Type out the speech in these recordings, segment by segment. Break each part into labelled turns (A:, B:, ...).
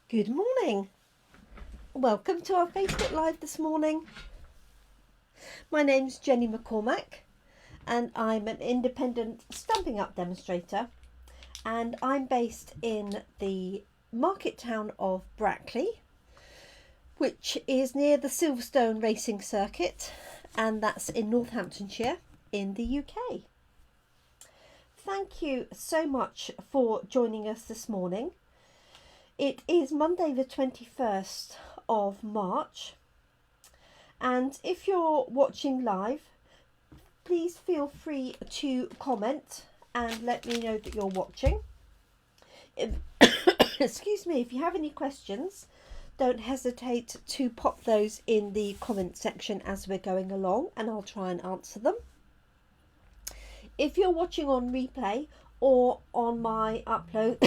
A: Good morning. Welcome to our Facebook Live this morning. My name's Jenny McCormack and I'm an independent Stampin' Up demonstrator, and I'm based in the market town of Brackley, which is near the Silverstone Racing Circuit, and that's in Northamptonshire in the UK. Thank you so much for joining us this morning. It is Monday the 21st of March, and if you're watching live, please feel free to comment and let me know that you're watching. Excuse me, if you have any questions, don't hesitate to pop those in the comment section as we're going along, and I'll try and answer them. If you're watching on replay or on my upload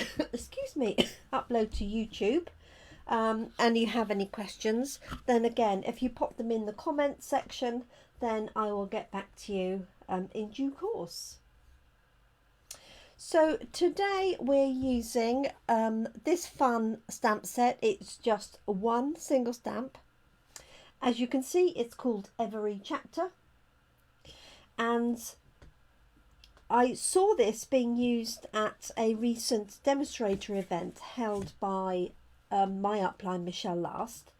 A: upload to YouTube, and you have any questions, then again, if you pop them in the comment section, then I will get back to you in due course. So today we're using this fun stamp set. It's just one single stamp. As you can see, it's called Every Chapter, and I saw this being used at a recent demonstrator event held by my upline Michelle Last,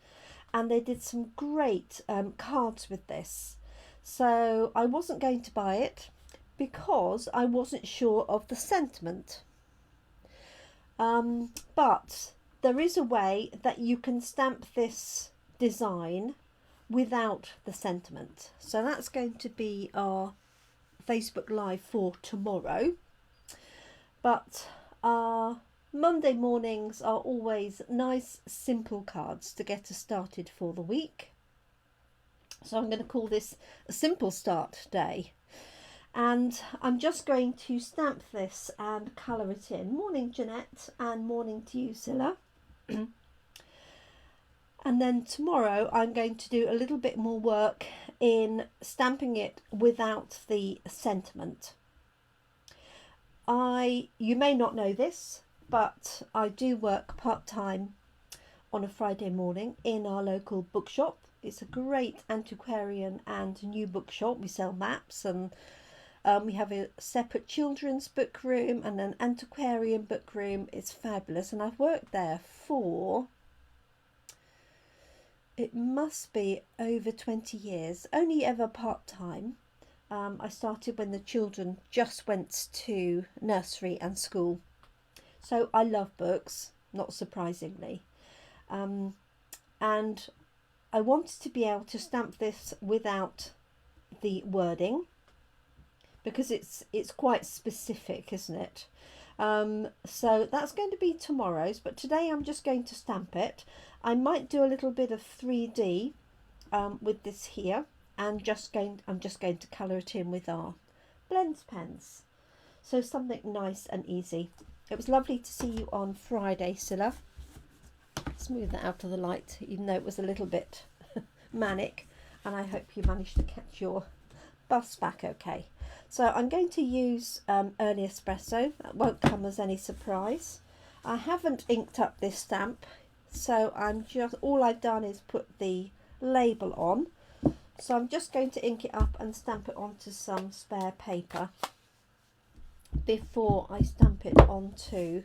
A: and they did some great cards with this. So I wasn't going to buy it because I wasn't sure of the sentiment. But there is a way that you can stamp this design without the sentiment. So that's going to be our Facebook Live for tomorrow. But our Monday mornings are always nice, simple cards to get us started for the week. So I'm going to call this a simple start day. And I'm just going to stamp this and colour it in. Morning, Jeanette, and morning to you, Scylla. And then tomorrow I'm going to do a little bit more work in stamping it without the sentiment. You may not know this, but I do work part-time on a Friday morning in our local bookshop. It's a great antiquarian and new bookshop. We sell maps, and we have a separate children's book room and an antiquarian book room. It's fabulous, and I've worked there for, it must be over 20 years, only ever part-time. I started when the children just went to nursery and school. So I love books, not surprisingly. And I wanted to be able to stamp this without the wording, because it's quite specific, isn't it? So that's going to be tomorrow's, but today I'm just going to stamp it. I might do a little bit of 3D with this here, and I'm just going to colour it in with our Blends pens. So something nice and easy. It was lovely to see you on Friday, Scylla. Smooth that out of the light, even though it was a little bit manic, and I hope you managed to catch your bus back okay. So I'm going to use Early Espresso. That won't come as any surprise. I haven't inked up this stamp, so all I've done is put the label on. So I'm just going to ink it up and stamp it onto some spare paper before I stamp it onto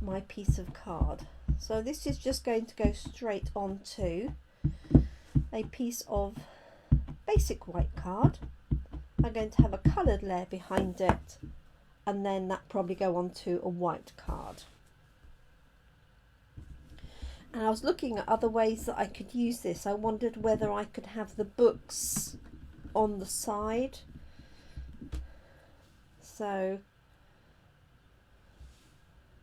A: my piece of card. So this is just going to go straight onto a piece of basic white card. I'm going to have a coloured layer behind it, and then that probably go onto a white card. And I was looking at other ways that I could use this. I wondered whether I could have the books on the side. So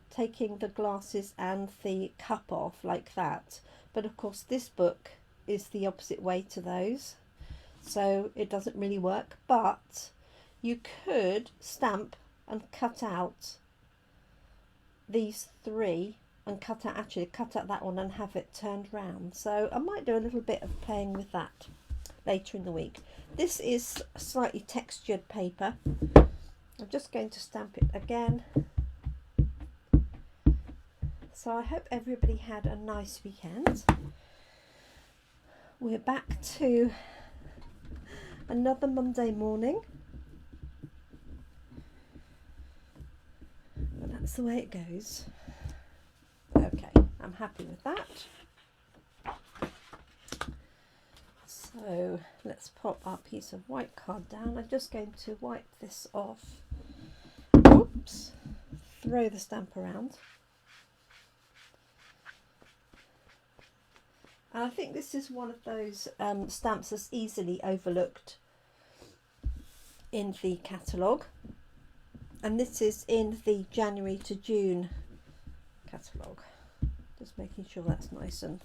A: taking the glasses and the cup off like that. But of course this book is the opposite way to those, so it doesn't really work. But you could stamp and cut out these three, and cut out that one and have it turned round. So I might do a little bit of playing with that later in the week. This is slightly textured paper. I'm just going to stamp it again. So I hope everybody had a nice weekend. We're back to another Monday morning. But that's the way it goes. Okay, I'm happy with that. So let's pop our piece of white card down. I'm just going to wipe this off. Oops. Throw the stamp around. And I think this is one of those stamps that's easily overlooked in the catalogue. And this is in the January to June catalogue. Just making sure that's nice and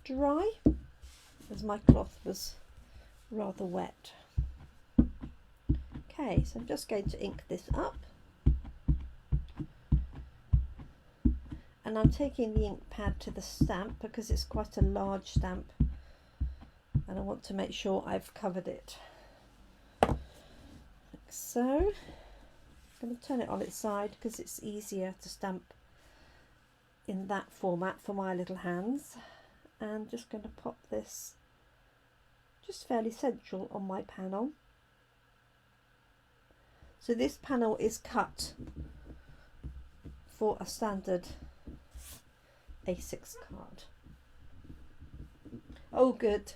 A: dry, as my cloth was rather wet. Okay, so I'm just going to ink this up. And I'm taking the ink pad to the stamp because it's quite a large stamp and I want to make sure I've covered it. Like so. I'm going to turn it on its side because it's easier to stamp in that format for my little hands. And just going to pop this just fairly central on my panel. So this panel is cut for a standard A6 card. Oh good,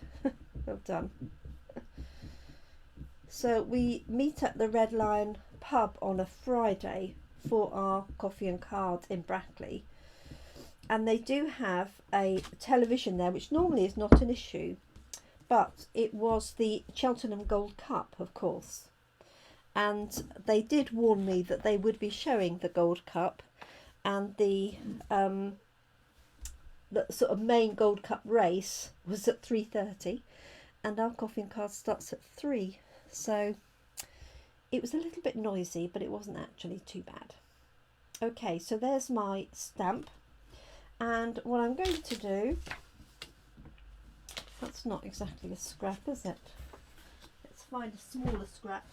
A: well done. So we meet at the Red Lion pub on a Friday for our coffee and card in Brackley, and they do have a television there, which normally is not an issue, but it was the Cheltenham Gold Cup, of course, and they did warn me that they would be showing the Gold Cup, and the sort of main Gold Cup race was at 3:30 and our coffee and card starts at 3, so it was a little bit noisy, but it wasn't actually too bad. Okay, so there's my stamp, and what I'm going to do, that's not exactly a scrap, is it? Let's find a smaller scrap.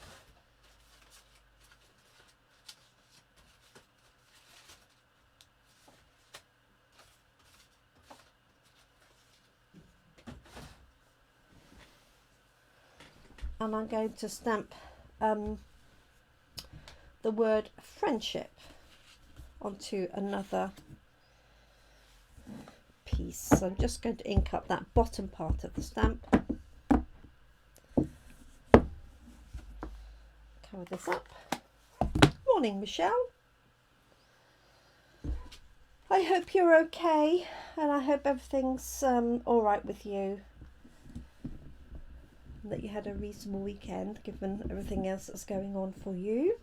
A: And I'm going to stamp the word friendship onto another piece. So I'm just going to ink up that bottom part of the stamp. Cover this up. Morning, Michelle. I hope you're okay, and I hope everything's all right with you. That you had a reasonable weekend given everything else that's going on for you.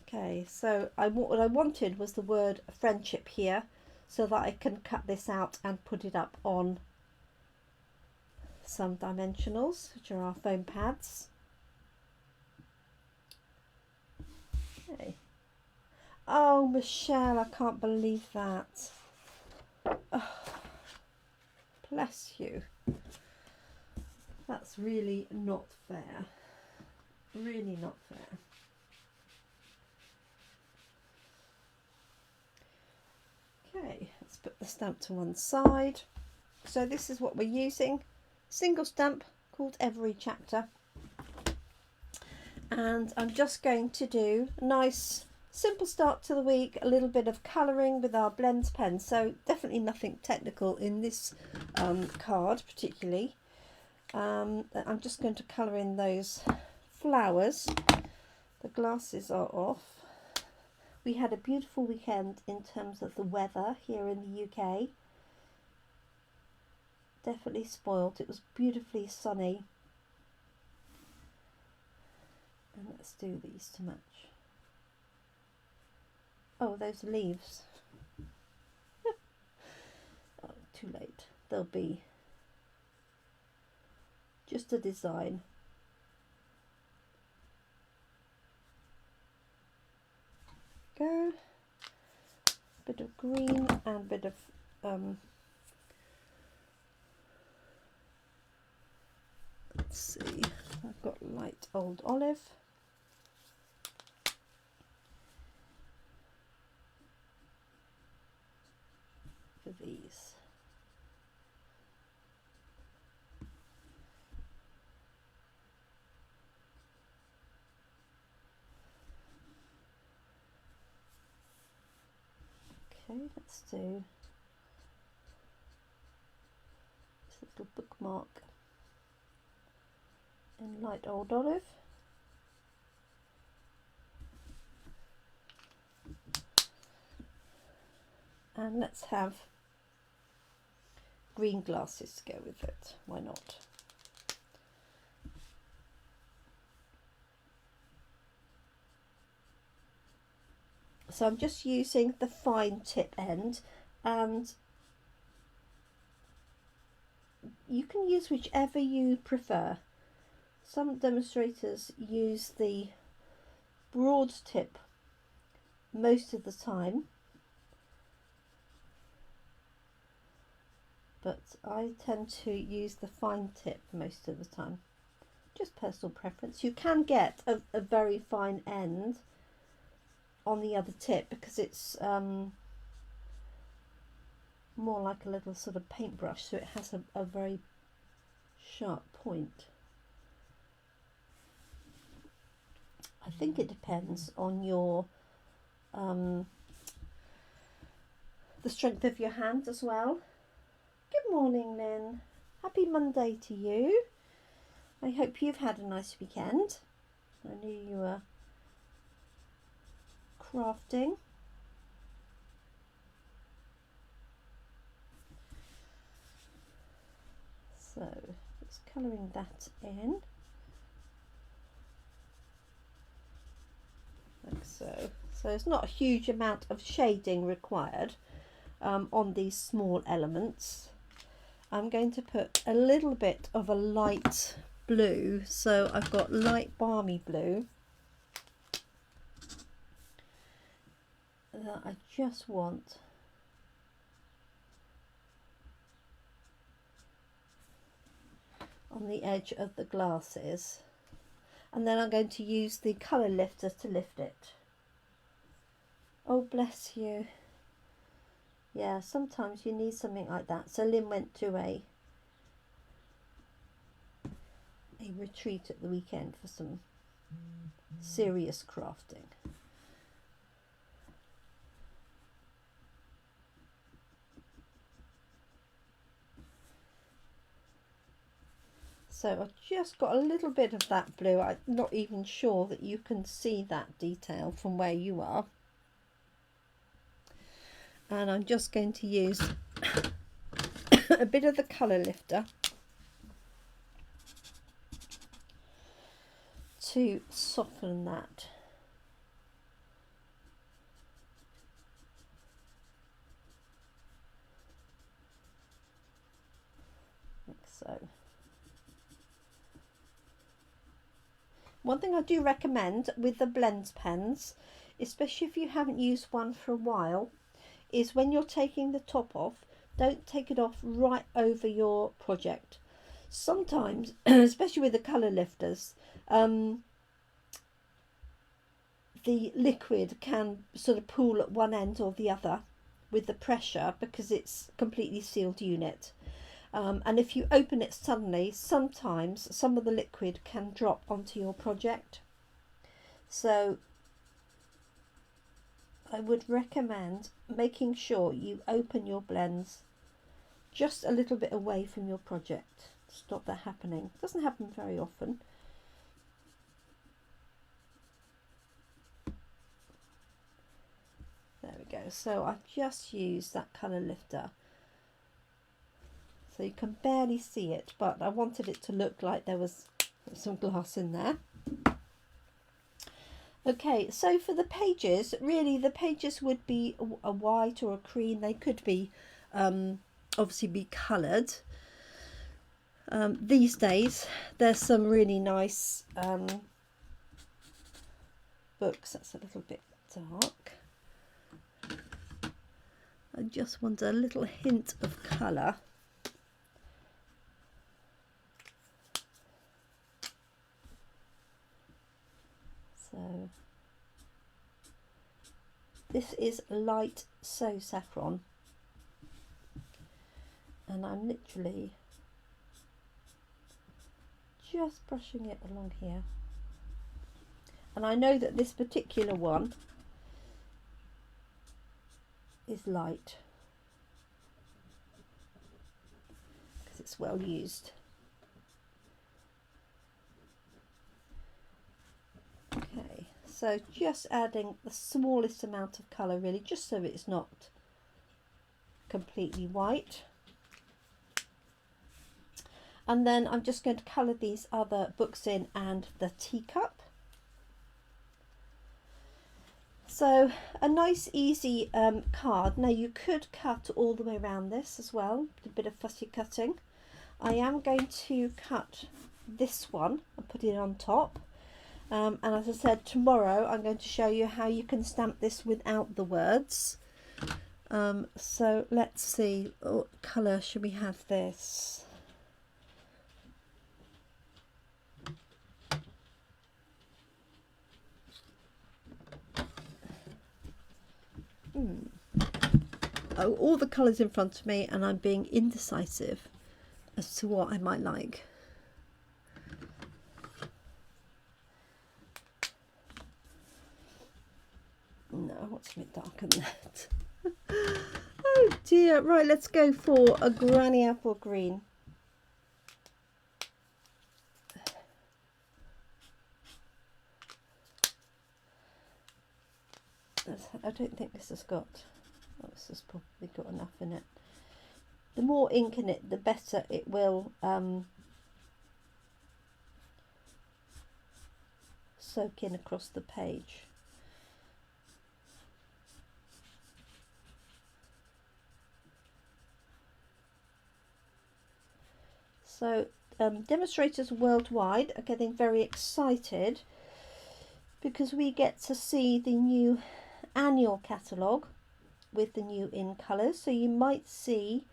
A: Okay, so what I wanted was the word friendship here so that I can cut this out and put it up on some dimensionals, which are our foam pads. Okay. Oh, Michelle, I can't believe that. Oh. Bless you. That's really not fair. Really not fair. Okay, let's put the stamp to one side. So this is what we're using. Single stamp called Every Chapter. And I'm just going to do a nice simple start to the week, a little bit of colouring with our Blends pen, so definitely nothing technical in this card particularly. I'm just going to colour in those flowers. The glasses are off. We had a beautiful weekend in terms of the weather here in the UK. Definitely spoilt. It was beautifully sunny. And let's do these to match. Oh, those leaves. Oh, too late. They'll be just a design. Go. Bit of green and bit of let's see. I've got light old olive. these. Okay, let's do this little bookmark in light old olive. And let's have green glasses to go with it. Why not? So I'm just using the fine tip end, and you can use whichever you prefer. Some demonstrators use the broad tip most of the time, but I tend to use the fine tip most of the time. Just personal preference. You can get a very fine end on the other tip because it's more like a little sort of paintbrush, so it has a very sharp point. I think it depends on your the strength of your hand as well. Good morning, Lynn. Happy Monday to you. I hope you've had a nice weekend. I knew you were crafting. So just colouring that in, like so. So there's not a huge amount of shading required on these small elements. I'm going to put a little bit of a light blue, so I've got light balmy blue that I just want on the edge of the glasses, and then I'm going to use the colour lifter to lift it. Oh, bless you. Yeah, sometimes you need something like that. So Lynn went to a retreat at the weekend for some serious crafting. So I've just got a little bit of that blue. I'm not even sure that you can see that detail from where you are. And I'm just going to use a bit of the colour lifter to soften that. Like so. One thing I do recommend with the blends pens, especially if you haven't used one for a while, is when you're taking the top off, don't take it off right over your project. Sometimes, especially with the colour lifters, the liquid can sort of pool at one end or the other with the pressure because it's a completely sealed unit. And if you open it suddenly, sometimes some of the liquid can drop onto your project. So I would recommend making sure you open your blends just a little bit away from your project to stop that happening. It doesn't happen very often. There we go. So I've just used that colour lifter. So you can barely see it, but I wanted it to look like there was some glass in there. Okay, so for the pages, really the pages would be a white or a cream. They could be obviously be coloured. These days there's some really nice books. That's a little bit dark. I just want a little hint of colour. So this is Light So Saffron. and I'm literally just brushing it along here. And I know that this particular one is light because it's well used. Okay, so just adding the smallest amount of colour really, just so it's not completely white. And then I'm just going to colour these other books in and the teacup. So a nice easy card. Now you could cut all the way around this as well, a bit of fussy cutting. I am going to cut this one and put it on top. And as I said, tomorrow I'm going to show you how you can stamp this without the words. So let's see, what colour should we have this? Oh, all the colours in front of me, and I'm being indecisive as to what I might like. No, I want something darker than that. Oh dear, right, let's go for a granny apple green. I don't think this has got, oh, this has probably got enough in it. The more ink in it, the better it will soak in across the page. So demonstrators worldwide are getting very excited because we get to see the new annual catalogue with the new in colours. So you might see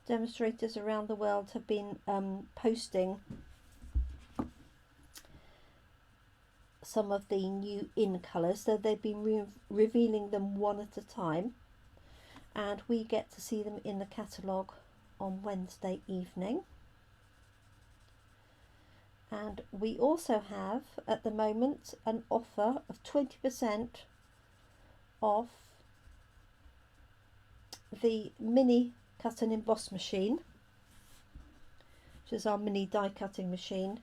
A: demonstrators around the world have been posting some of the new in colours, so they've been revealing them one at a time, and we get to see them in the catalogue on Wednesday evening. And we also have at the moment an offer of 20% off the mini cut and emboss machine, which is our mini die cutting machine,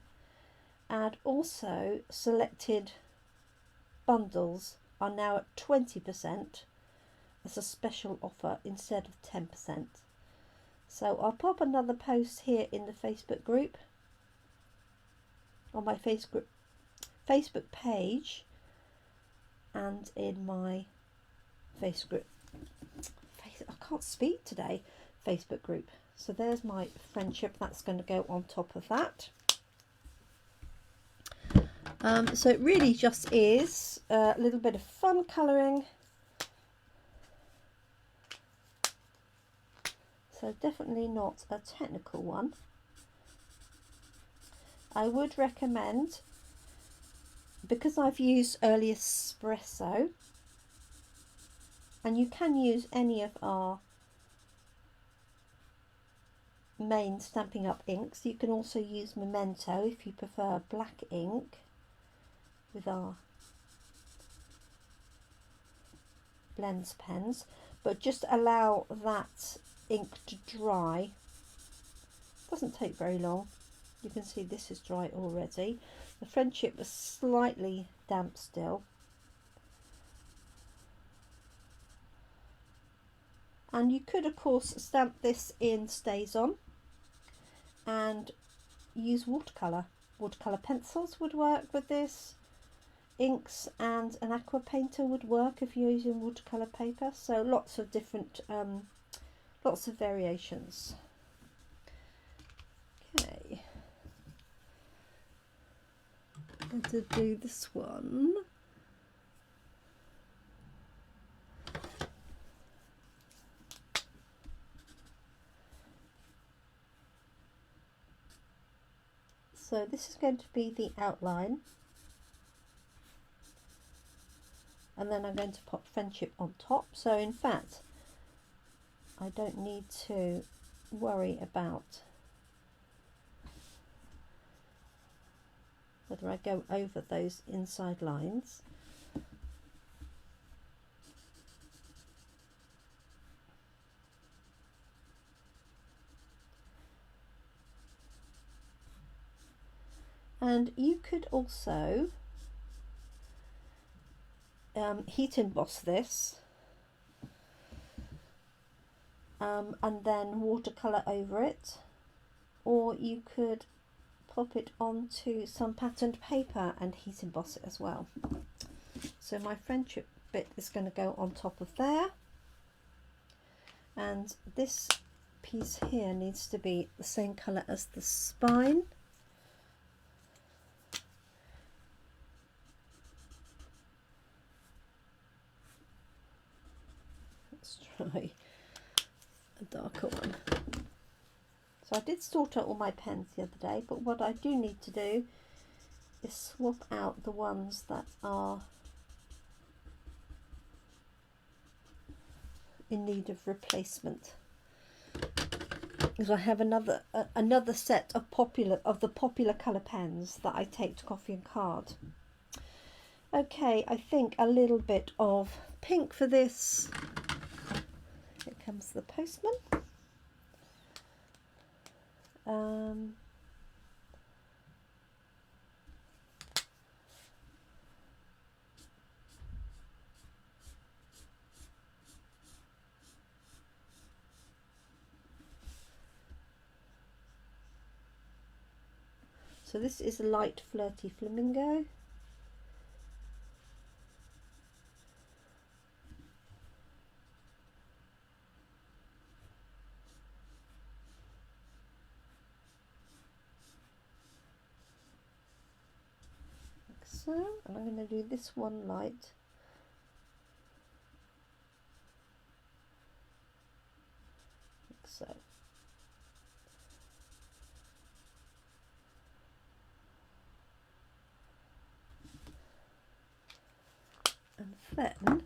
A: and also selected bundles are now at 20% as a special offer instead of 10%. So I'll pop another post here in the Facebook group, on my Facebook page, and in my Facebook, I can't speak today, Facebook group. So there's my friendship, that's going to go on top of that. So it really just is a little bit of fun colouring. So definitely not a technical one. I would recommend, because I've used Early Espresso, and you can use any of our main Stampin' Up inks. You can also use Memento if you prefer black ink with our blends pens, but just allow that ink to dry. Doesn't take very long. You can see this is dry already. The friendship was slightly damp still. And you could of course stamp this in Stays On and use watercolour. Watercolour pencils would work with this. Inks and an aqua painter would work if you're using watercolour paper. So lots of different, lots of variations. Okay. I'm going to do this one. So this is going to be the outline, and then I'm going to pop Friendship on top. So in fact I don't need to worry about whether I go over those inside lines. And you could also heat emboss this and then watercolour over it, or you could pop it onto some patterned paper and heat emboss it as well. So my friendship bit is going to go on top of there, and this piece here needs to be the same colour as the spine. Let's try a darker one. So I did sort out all my pens the other day, but what I do need to do is swap out the ones that are in need of replacement, because I have another set of the popular colour pens that I take to coffee and card. Okay, I think a little bit of pink for this. Here comes the postman. So this is a light flirty flamingo. Like so, and I'm going to do this one light. Like so. And then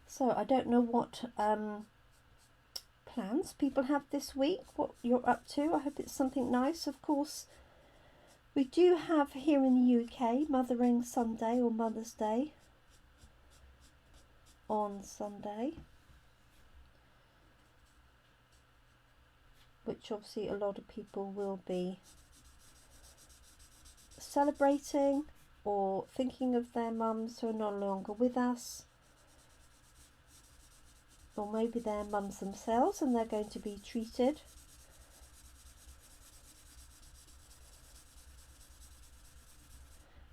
A: so I don't know what plans people have this week, what you're up to. I hope it's something nice. Of course, we do have here in the UK Mothering Sunday, or Mother's Day on Sunday, which obviously a lot of people will be celebrating or thinking of their mums who are no longer with us, or maybe they're mums themselves and they're going to be treated.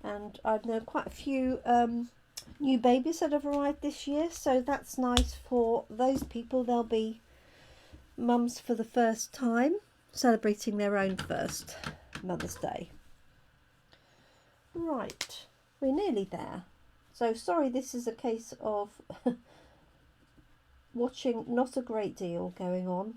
A: And I know quite a few new babies that have arrived this year, so that's nice for those people. They'll be mums for the first time, celebrating their own first Mother's Day. Right, we're nearly there. So sorry, this is a case of watching not a great deal going on.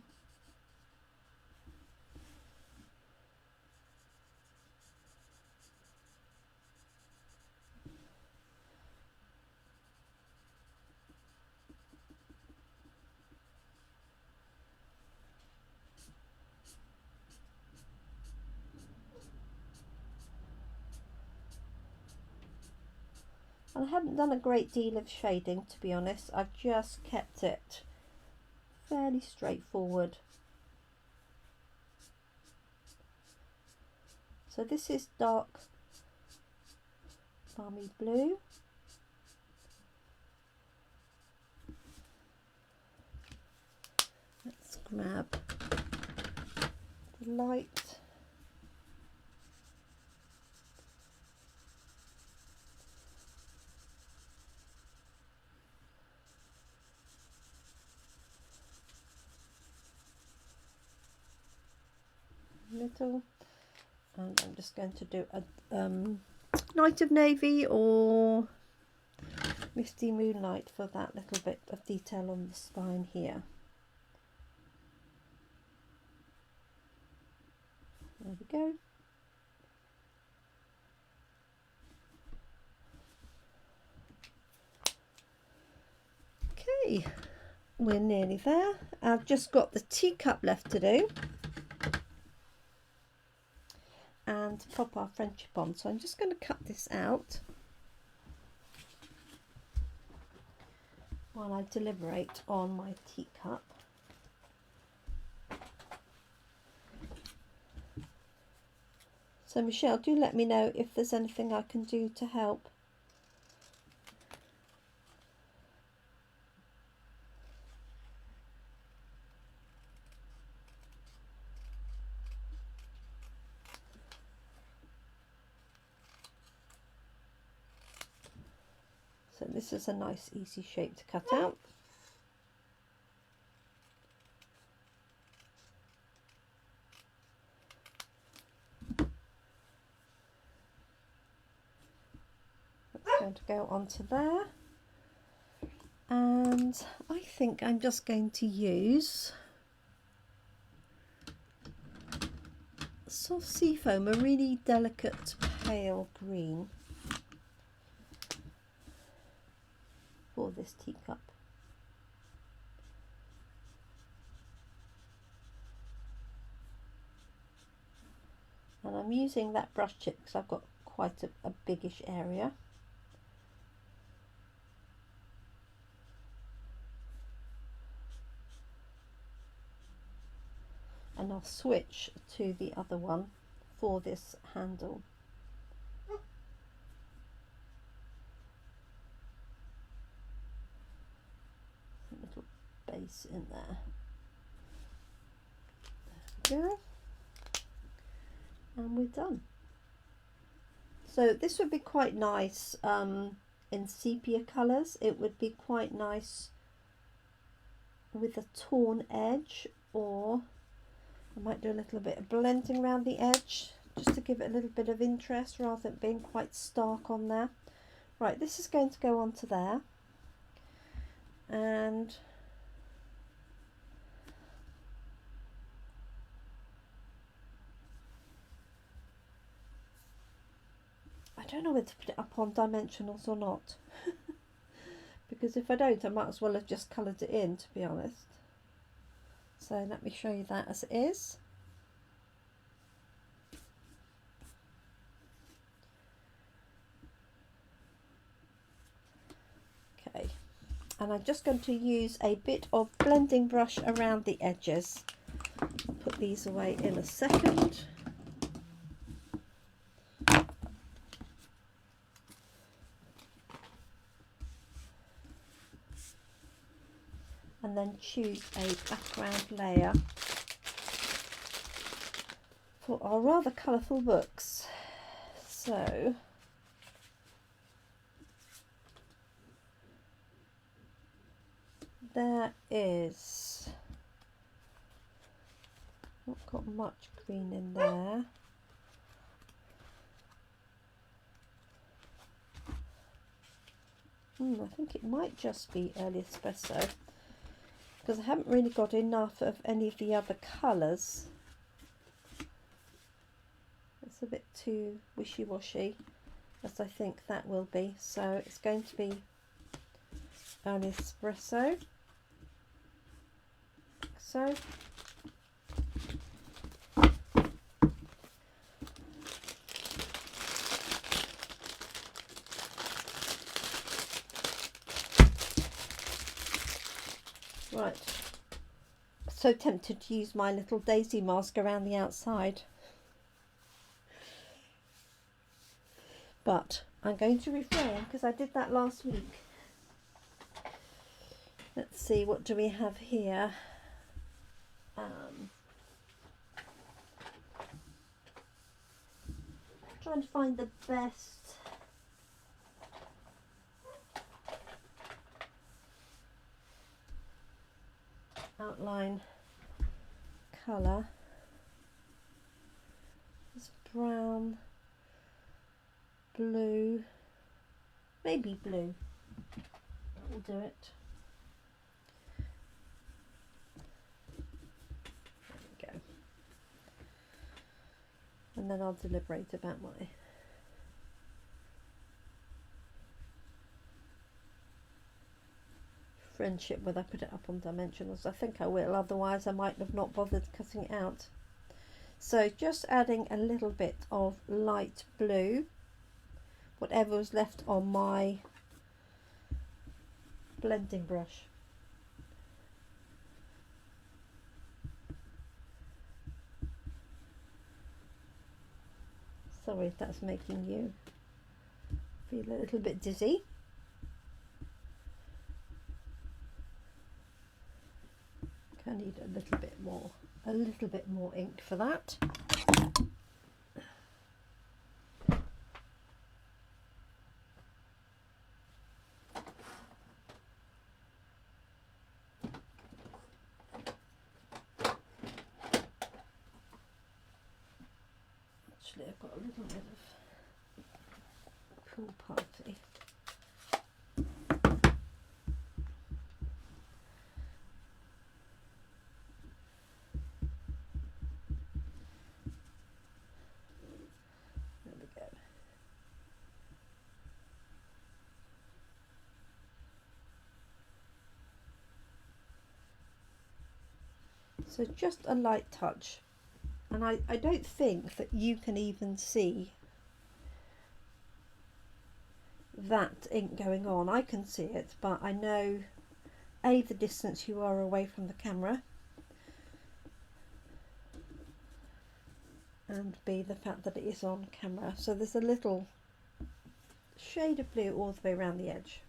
A: I haven't done a great deal of shading, to be honest. I've just kept it fairly straightforward. So this is dark balmy blue. Let's grab the light. Middle, and I'm just going to do a night of navy or misty moonlight for that little bit of detail on the spine here. There we go. we're nearly there. I've just got the teacup left to do and pop our friendship on. So I'm just going to cut this out while I deliberate on my teacup. So Michelle, do let me know if there's anything I can do to help. So this is a nice easy shape to cut out. That's going to go onto there. And I think I'm just going to use soft sea foam, a really delicate pale green, for this teacup. And I'm using that brush tip because I've got quite a biggish area. And I'll switch to the other one for this handle. A little base in there. There we go. And we're done. So this would be quite nice in sepia colours. It would be quite nice with a torn edge, or I might do a little bit of blending around the edge just to give it a little bit of interest rather than being quite stark on there. Right, this is going to go onto there, and I don't know whether to put it up on dimensionals or not because if I don't, I might as well have just coloured it in, to be honest. So let me show you that as it is. Okay, and I'm just going to use a bit of blending brush around the edges. I'll put these away in a second. And then choose a background layer for our rather colourful books. So there is, not got much green in there. I think it might just be Early Espresso, because I haven't really got enough of any of the other colours. It's a bit too wishy-washy, as I think that will be. So it's going to be Early Espresso. So right, so tempted to use my little daisy mask around the outside, but I'm going to refrain because I did that last week. Let's see, what do we have here? Trying to find the best outline colour. It's brown, blue, maybe blue. That will do it. There we go. And then I'll deliberate about my friendship whether I put it up on dimensionals. I think I will, otherwise I might have not bothered cutting it out. So just adding a little bit of light blue, whatever was left on my blending brush. Sorry if that's making you feel a little bit dizzy. I need a little bit more ink for that. Actually, I've got a little bit of pool party. So just a light touch, and I don't think that you can even see that ink going on. I can see it, but I know A, the distance you are away from the camera, and B, the fact that it is on camera. So there's a little shade of blue all the way around the edge.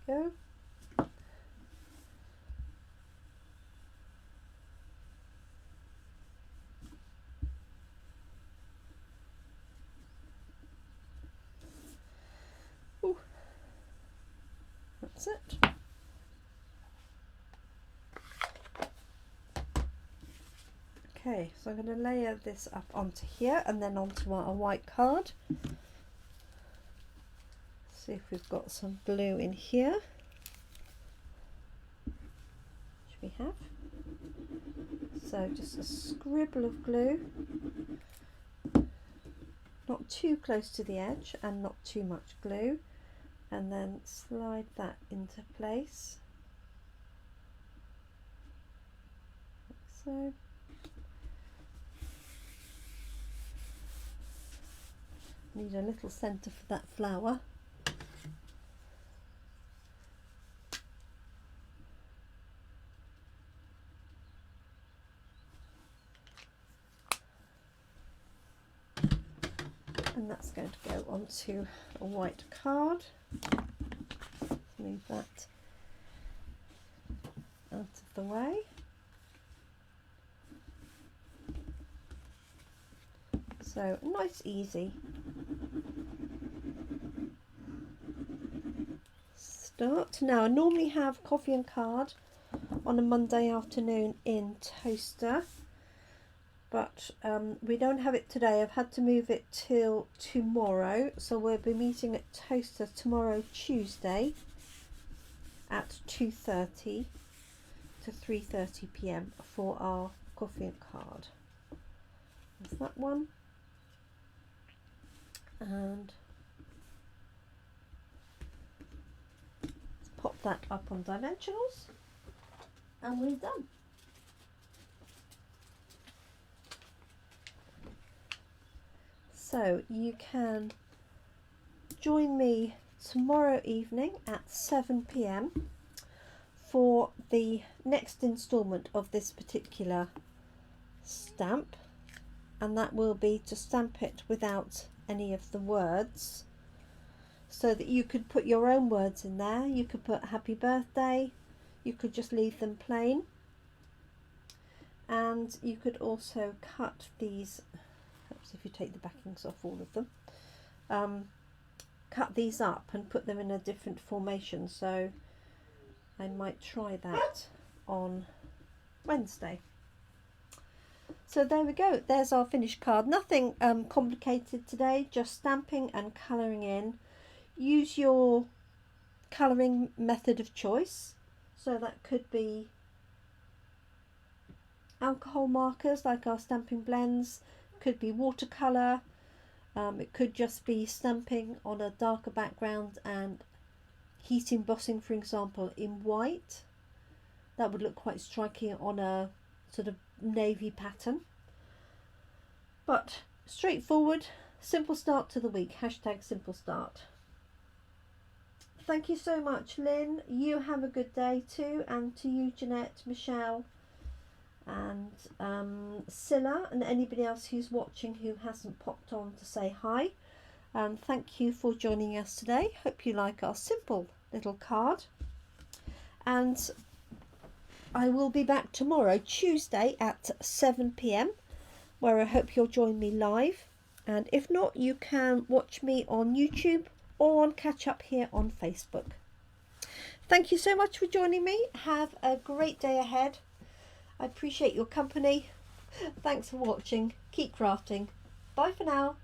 A: Go. Ooh. That's it. Okay, so I'm going to layer this up onto here and then onto a white card. See if we've got some glue in here. Which we have. So just a scribble of glue, not too close to the edge and not too much glue, and then slide that into place like so. Need a little centre for that flower. And that's going to go onto a white card. Let's move that out of the way. So nice, easy start. Now I normally have coffee and card on a Monday afternoon in Toaster, but we don't have it today. I've had to move it till tomorrow, so we'll be meeting at Toaster tomorrow, Tuesday, at 2:30 to 3:30 p.m. for our coffee and card. There's that one, and let's pop that up on dimensionals, and we're done. So you can join me tomorrow evening at 7 p.m. for the next instalment of this particular stamp, and that will be to stamp it without any of the words, so that you could put your own words in there. You could put happy birthday, you could just leave them plain, and you could also cut these. If you take the backings off all of them, cut these up and put them in a different formation. So I might try that on Wednesday. So there we go, there's our finished card. Nothing complicated today, just stamping and colouring in. Use your colouring method of choice, so that could be alcohol markers like our Stampin Blends, could be watercolour, it could just be stamping on a darker background and heat embossing, for example, in white. That would look quite striking on a sort of navy pattern. But straightforward, simple start to the week. Hashtag simple start. Thank you so much, Lynn. You have a good day too, and to you, Jeanette, Michelle, and Scylla, and anybody else who's watching who hasn't popped on to say hi. Thank you for joining us today. Hope you like our simple little card. And I will be back tomorrow, Tuesday at 7 p.m, where I hope you'll join me live. And if not, you can watch me on YouTube or on Catch Up here on Facebook. Thank you so much for joining me. Have a great day ahead. I appreciate your company. Thanks for watching. Keep crafting. Bye for now.